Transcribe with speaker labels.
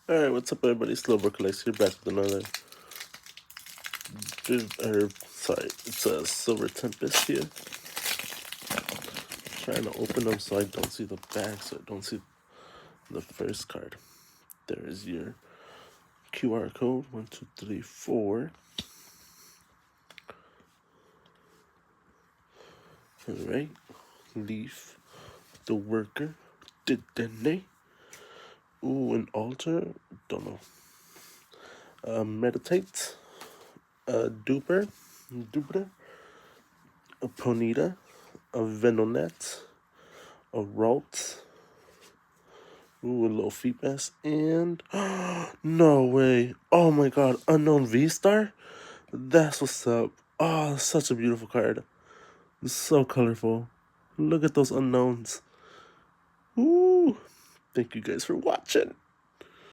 Speaker 1: Alright, what's up everybody? Slowbro Collects here, back with another it's a Silver Tempest here. Trying to open them so I don't see the back, so I don't see the first card. There is your QR code, 1, 2, 3, 4. Alright, Leaf, the Worker, Didene. Ooh, an Altar, don't know. Meditate, Duper, a Ponita, a Venonet, a Ralt, ooh, a little feedback, and no way! Oh my god, unknown VSTAR? That's what's up. Oh, such a beautiful card. It's so colorful. Look at those unknowns. Ooh, thank you guys for watching.